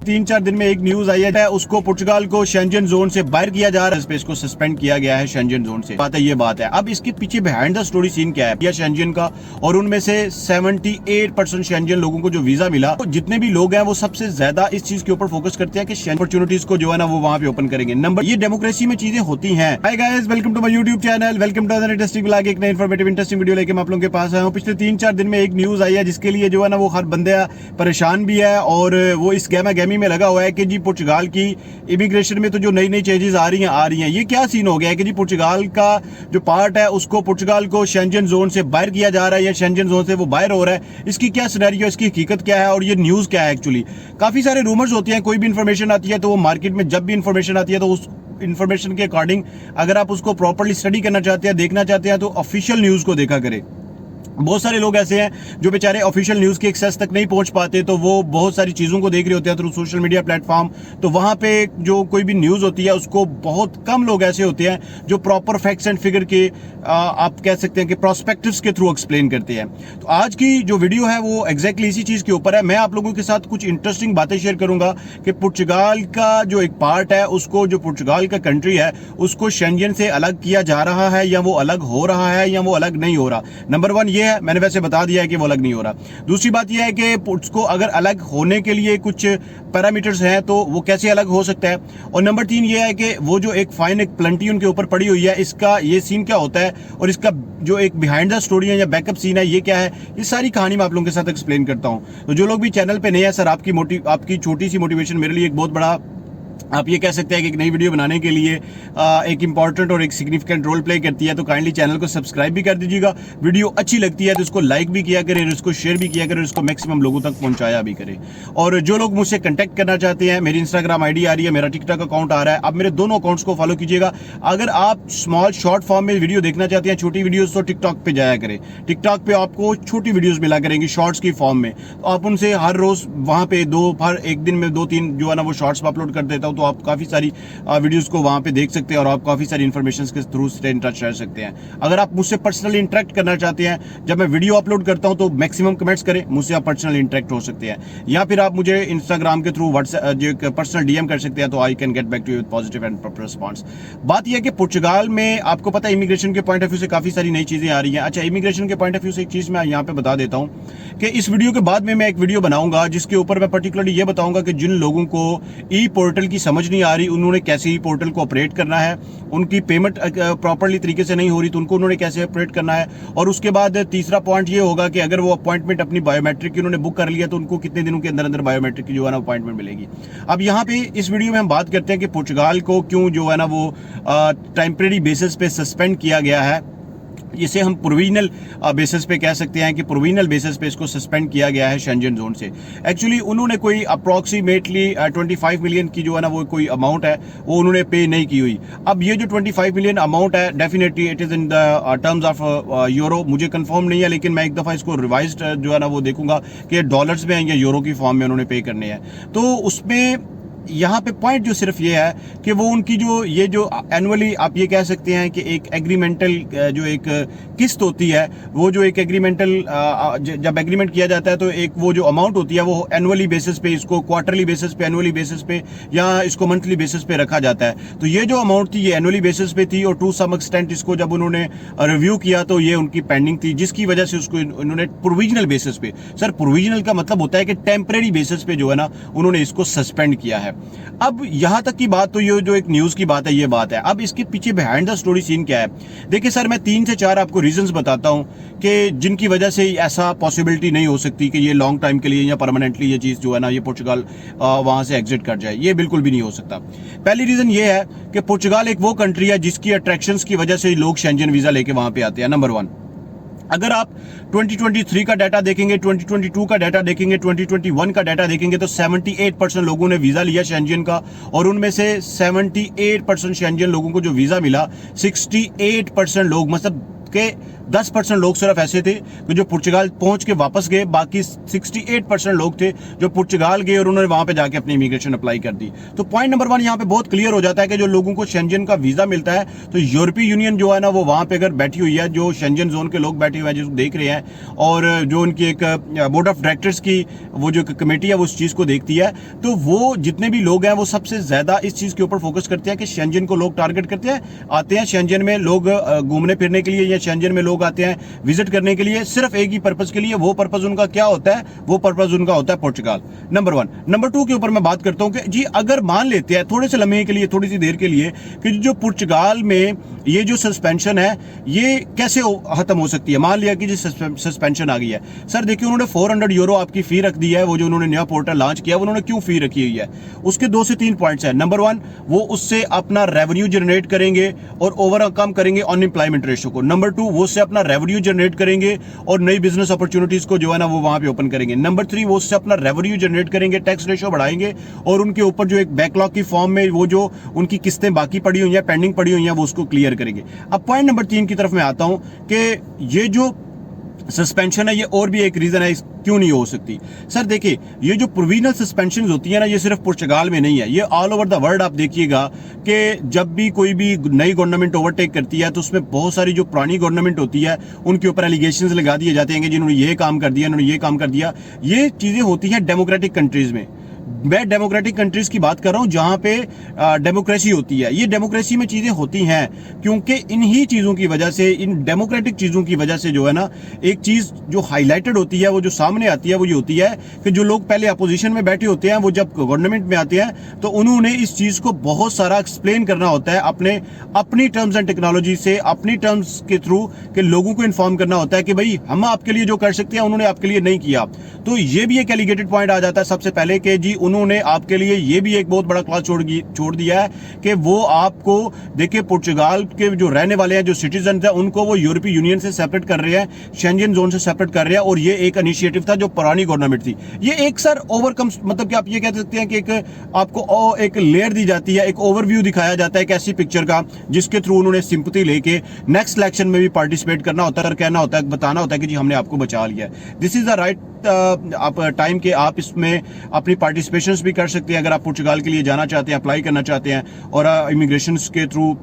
3-4 दिन में एक न्यूज आई है, उसको पुर्तगाल को शेंजन जोन से बाहर किया जा रहा है, स्पेस को सस्पेंड किया गया है शेंजन जोन से। ये बात है। अब इसके पीछे बिहाइंड द स्टोरी सीन क्या है शेंजन का, और उनमें से 78% शेंजन लोगों को जो वीजा मिला, तो जितने भी लोग हैं वो सबसे ज्यादा इस चीज के ऊपर फोकस करते हैं कि अपॉर्चुनिटीज को जो है ना वो वहां पे ओपन करेंगे। नंबर ये डेमोक्रेसी में चीजें होती हैं। Hi guys, welcome to my YouTube channel, welcome to another interesting vlog. एक नई इंफॉर्मेटिव इंटरेस्टिंग वीडियो लेके मैं आप लोगों के पास आया हूं। पिछले 3-4 दिन में एक न्यूज आई है जिसके लिए जो है ना वो हर बंदा परेशान भी है, और वो इस गहमा-गहमी में लगा हुआ है कि जी पुर्तगाल की इमिग्रेशन में तो जो नई नई चेंजेस आ रही हैं। ये क्या सीन हो गया है कि जी पुर्तगाल का जो पार्ट है उसको पुर्तगाल को शेंजन जोन से बाहर किया जा रहा है, या शेंजन जोन से वो बाहर हो रहा है। इसकी क्या सिनेरियो, इसकी हकीकत क्या है और ये न्यूज क्या है एक्चुअली। काफी सारे रूमर्स होते हैं, कोई भी इंफॉर्मेशन आती है तो वो मार्केट में जब भी इंफॉर्मेशन आती है तो उस इंफॉर्मेशन के अकॉर्डिंग अगर आप उसको प्रॉपर्ली स्टडी करना चाहते हैं, देखना चाहते हैं, तो ऑफिशियल न्यूज को देखा करें। बहुत सारे लोग ऐसे हैं जो बेचारे ऑफिशियल न्यूज के एक्सेस तक नहीं पहुंच पाते, तो वो बहुत सारी चीजों को देख रहे होते हैं थ्रू सोशल मीडिया प्लेटफॉर्म। तो वहां पे जो कोई भी न्यूज होती है उसको बहुत कम लोग ऐसे होते हैं जो प्रॉपर फैक्ट्स एंड फिगर के आप कह सकते हैं कि प्रोस्पेक्टिव्स के थ्रू एक्सप्लेन करते हैं। तो आज की जो वीडियो है वो एग्जैक्टली इसी चीज के ऊपर है। मैं आप लोगों के साथ कुछ इंटरेस्टिंग बातें शेयर करूंगा कि पुर्तगाल का जो एक पार्ट है उसको, जो पुर्तगाल का कंट्री है, उसको शेंजन से अलग किया जा रहा है, या वो अलग हो रहा है, या वो अलग नहीं हो रहा। नंबर 1 ये है, मैंने वैसे बता दिया है कि वो अलग नहीं हो रहा। दूसरी बात यह है कि उसको अगर अलग होने के लिए कुछ पैरामीटर्स हैं तो वो कैसे अलग हो सकता है। और नंबर 3 ये है कि वो जो एक फाइन, एक प्लेंटी उनके ऊपर पड़ी हुई है, इसका ये सीन क्या होता है, और इसका जो एक बिहाइंड द स्टोरी है या बैकअप सीन है ये क्या है। ये सारी कहानी मैं आप लोगों के साथ एक्सप्लेन करता हूं। तो जो लोग भी चैनल पे नए हैं, सर आपकी छोटी सी मोटिवेशन मेरे लिए एक बहुत बड़ा, आप ये कह सकते हैं कि एक नई वीडियो बनाने के लिए एक इंपॉर्टेंट और एक सिग्निफिकेंट रोल प्ले करती है। तो काइंडली चैनल को सब्सक्राइब भी कर दीजिएगा, वीडियो अच्छी लगती है तो इसको लाइक भी किया करें, इसको शेयर भी किया करें, इसको मैक्सिमम लोगों तक पहुंचाया भी करें। और जो लोग मुझसे कंटेक्ट करना चाहते हैं, मेरी इंस्टाग्राम आईडी आ रही है, मेरा टिकटॉक अकाउंट आ रहा है, आप मेरे दोनों अकाउंट्स को फॉलो कीजिएगा। अगर आप स्मॉल शॉर्ट फॉर्म में वीडियो देखना चाहते हैं, छोटी वीडियोज, तो टिकटॉक पे जाया करें। टिकटॉक पे आपको छोटी वीडियोज मिला करेंगी शॉर्ट्स की फॉर्म में, तो आप उनसे हर रोज वहां पे हर एक दिन में 2-3 जो है ना वो शॉर्ट्स अपलोड कर देता हूं, तो आप काफी सारी वीडियोस को वहां पे देख सकते हैं और आप काफी सारी इंफॉर्मेशन के थ्रू स्टे इन टच रह सकते हैं। अगर आप मुझसे पर्सनली इंटरेक्ट करना चाहते हैं, जब मैं वीडियो अपलोड करता हूं तो मैक्सिमम कमेंट्स करें, मुझसे आप पर्सनली इंटरेक्ट हो सकते हैं, या फिर आप मुझे इंस्टाग्राम के थ्रू व्हाट्सएप पर्सनल डीएम कर सकते हैं, तो I can get back to you with positive and proper response. बात यह है कि पुर्तगाल में आपको पता है इमिग्रेशन के पॉइंट ऑफ व्यू से काफी सारी नई चीजें आ रही हैं। अच्छा, इमिग्रेशन के पॉइंट ऑफ व्यू से एक चीज मैं यहाँ पे बता देता हूँ कि इस वीडियो के बाद में मैं एक वीडियो बनाऊंगा जिसके ऊपर मैं पर्टिकुलरली ये बताऊंगा कि जिन लोगों को ई पोर्टल की समझ नहीं आ रही, उन्होंने कैसे ई पोर्टल को ऑपरेट करना है, उनकी पेमेंट प्रॉपर्ली तरीके से नहीं हो रही तो उनको उन्होंने कैसे ऑपरेट करना है। और उसके बाद तीसरा पॉइंट ये होगा कि अगर वो अपॉइंटमेंट अपनी बायोमेट्रिक की उन्होंने बुक कर लिया तो उनको कितने दिनों के अंदर अंदर बायोमेट्रिक की जो है ना अपॉइंटमेंट मिलेगी। अब यहाँ पे इस वीडियो में हम बात करते हैं कि पुर्तगाल को क्यों जो है ना वो टेम्परेरी बेसिस पे सस्पेंड किया गया है। इसे हम प्रोविजनल बेसिस पे कह सकते हैं कि प्रोविजनल बेसिस पे इसको सस्पेंड किया गया है शेंजन जोन से। एक्चुअली उन्होंने कोई अप्रोक्सीमेटली 25 मिलियन की जो है ना वो कोई अमाउंट है वो उन्होंने पे नहीं की हुई। अब ये जो 25 मिलियन अमाउंट है, definitely it is in the terms of euro, मुझे कंफर्म नहीं है, लेकिन मैं एक दफा इसको रिवाइज्ड जो है ना वो देखूंगा कि डॉलर्स में या यूरो की फॉर्म में उन्होंने पे करने हैं। तो उसमें यहाँ पे पॉइंट जो सिर्फ ये है कि वो उनकी जो ये जो एनुअली आप ये कह सकते हैं कि एक एग्रीमेंटल जो एक किस्त होती है, वो जो एक एग्रीमेंटल जब एग्रीमेंट किया जाता है तो एक वो जो अमाउंट होती है वो एनुअली बेसिस पे, इसको क्वार्टरली बेसिस पे, एनुअली बेसिस पे, या इसको मंथली बेसिस पे रखा जाता है। तो ये जो अमाउंट थी ये एनुअली बेसिस पे थी, और टू सम एक्सटेंट इसको जब उन्होंने रिव्यू किया तो ये उनकी पेंडिंग थी, जिसकी वजह से उसको उन्होंने प्रोविजनल बेसिस पे, सर प्रोविजनल का मतलब होता है कि टेम्परेरी बेसिस पे जो है ना उन्होंने इसको सस्पेंड किया है। अब यहां तक की बात तो ये जो एक न्यूज की बात है ये बात है। अब इसके पीछे बिहाइंड द स्टोरी सीन क्या है, देखिए सर मैं 3 से 4 आपको रीजंस बताता हूं कि जिनकी वजह से ऐसा पॉसिबिलिटी नहीं हो सकती कि ये लॉन्ग टाइम के लिए या परमानेंटली ये चीज जो है ना ये पुर्तगाल वहां से एग्जिट कर जाए। ये बिल्कुल भी नहीं हो सकता। पहली रीजन ये है कि पुर्तगाल एक वो कंट्री है जिसकी अट्रैक्शंस की वजह से लोग शेंजन वीजा लेके वहां पे आते हैं। नंबर 1, अगर आप 2023 का डाटा देखेंगे, 2022 का डाटा देखेंगे, 2021 का डाटा देखेंगे तो 78% लोगों ने वीजा लिया शेंजन का, और उनमें से 78% शेंजन लोगों को जो वीजा मिला, 68% लोग मतलब के 10% लोग सिर्फ ऐसे थे कि जो पुर्तगाल पहुंच के वापस गए, बाकी 68% लोग थे जो पुर्तगाल गए और उन्होंने वहां पे जाके अपनी इमिग्रेशन अप्लाई कर दी। तो पॉइंट नंबर 1 यहाँ पे बहुत क्लियर हो जाता है कि जो लोगों को शेंजन का वीजा मिलता है, तो यूरोपीय यूनियन जो है ना वो वहां पे अगर बैठी हुई है, जो शेंजन जोन के लोग बैठे हुए हैं, जिसको देख रहे हैं, और जो उनकी एक बोर्ड ऑफ डायरेक्टर्स की वो जो कमेटी है वो उस चीज को देखती है, तो वो जितने भी लोग हैं वो सबसे ज्यादा इस चीज के ऊपर फोकस करते हैं कि शेंजन को लोग टारगेट करते हैं, आते हैं शेंजन में लोग घूमने फिरने के लिए, या शेंजन में लोग आते हैं विजिट करने के लिए सिर्फ एक ही पर्पज के लिए। वो पर्पज उनका क्या होता है? वो पर्पज उनका होता है पुर्तगाल। नंबर 1। नंबर 2 के ऊपर मैं बात करता हूं कि जी अगर मान लेते हैं थोड़े से लम्हे के लिए, थोड़ी सी देर के लिए, कि जो पुर्तगाल में ये जो सस्पेंशन है ये कैसे खत्म हो सकती है। मान लिया कि जी सस्पेंशन आ गई है, सर देखिए उन्होंने 400 यूरो आपकी फी रख दी है, वो जो उन्होंने नया पोर्टल लॉन्च किया उन्होंने क्यों फी रखी हुई है? उसके 2 से 3 पॉइंट्स हैं। नंबर 1, वो उससे अपना रेवेन्यू जनरेट करेंगे और ओवरकम करेंगे अनएम्प्लॉयमेंट रेशियो को। नंबर 2, वो उससे अपना रेवेन्यू जनरेट करेंगे और नई बिजनेस अपॉर्चुनिटीज को जो है ना वो वहां पे ओपन करेंगे। नंबर 3, वो उससे अपना रेवेन्यू जनरेट करेंगे, टैक्स रेशियो बढ़ाएंगे और उनके ऊपर जो एक बैकलॉग की फॉर्म में वो जो उनकी किस्तें बाकी पड़ी हुई हैं, पेंडिंग पड़ी हुई हैं, वो उसको क्लियर करेंगे। अब पॉइंट नंबर 3 की तरफ मैं आता हूं कि ये जो सस्पेंशन है ये और भी एक रीजन है क्यों नहीं हो सकती। सर देखिए ये जो प्रोविजनल सस्पेंशन होती है ना, ये सिर्फ पुर्तगाल में नहीं है, ये ऑल ओवर द वर्ल्ड। आप देखिएगा कि जब भी कोई भी नई गवर्नमेंट ओवरटेक करती है तो उसमें बहुत सारी जो पुरानी गवर्नमेंट होती है उनके ऊपर एलिगेशंस लगा दिए जाते हैं कि जिन्होंने ये काम कर दिया, इन्होंने ये काम कर दिया। ये चीजें होती हैं डेमोक्रेटिक कंट्रीज में। मैं डेमोक्रेटिक कंट्रीज की बात कर रहा हूं जहां पे डेमोक्रेसी होती है। ये डेमोक्रेसी में चीजें होती हैं क्योंकि इन्हीं चीजों की वजह से, इन डेमोक्रेटिक चीजों की वजह से जो है ना, एक चीज जो हाईलाइटेड होती है, वो जो सामने आती है, वो ये होती है कि जो लोग पहले अपोजिशन में बैठे होते हैं वो जब गवर्नमेंट में आते हैं तो उन्होंने इस चीज को बहुत सारा एक्सप्लेन करना होता है अपनी टर्म्स एंड टेक्नोलॉजी से, अपनी टर्म्स के थ्रू के लोगों को इन्फॉर्म करना होता है कि भाई हम आपके लिए जो कर सकते हैं उन्होंने आपके लिए नहीं किया। तो ये भी एक एलिगेटेड पॉइंट आ जाता है सबसे पहले कि जी उन्होंने आपके लिए ये भी एक बहुत बड़ा क्लॉज छोड़ दिया है कि वो आपको, देखिए पुर्तगाल के जो रहने वाले हैं, जो सिटीजन थे, उनको वो यूरोपीय यूनियन से सेपरेट कर रहे हैं, शेंजन जोन से सेपरेट कर रहे हैं। और ये एक इनिशिएटिव था जो पुरानी गवर्नमेंट थी। ये एक सर ओवरकम, मतलब कि आप ये कह सकते हैं कि एक आपको एक लेयर दी जाती है, एक ओवरव्यू दिखाया जाता है एक ऐसी पिक्चर का जिसके थ्रू उन्होंने सिंपैथी लेके नेक्स्ट इलेक्शन में भी पार्टिसिपेट करना होता है और कहना होता है, बताना होता है कि जी हमने आपको बचा लिया है। दिस इज द राइट आप टाइम के आप इसमें अपनी पार्टिसिपेशंस भी कर सकते हैं अगर आप पुर्तगाल के लिए जाना चाहते हैं, अप्लाई करना चाहते हैं और इमिग्रेशन के थ्रू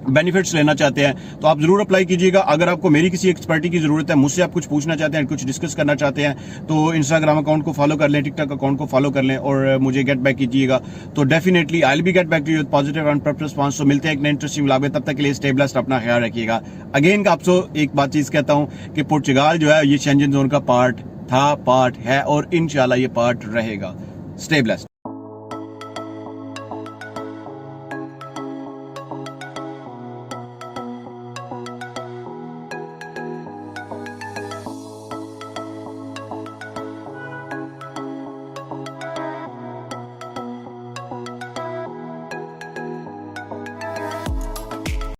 बेनिफिट्स लेना चाहते हैं तो आप जरूर अप्लाई कीजिएगा। अगर आपको मेरी किसी एक्सपर्टी की जरूरत है, मुझसे आप कुछ पूछना चाहते हैं, कुछ डिस्कस करना चाहते हैं, तो इंस्टाग्राम अकाउंट को फॉलो कर लें, टिकटॉक अकाउंट को फॉलो कर लें और मुझे गेट बैक कीजिएगा। तो definitely I will be get back to you positive and proper response. तो मिलते हैं एक नए इंटरेस्टिंग व्लॉग में, तब तक के लिए स्टे ब्लेस्ड, अपना ख्याल रखिएगा। अगेन आपसे एक बात चीज कहता हूं कि पुर्तगाल जो है ये शेंजन जोन का पार्ट था, पार्ट है और इंशाल्लाह ये पार्ट रहेगा। Stay blessed.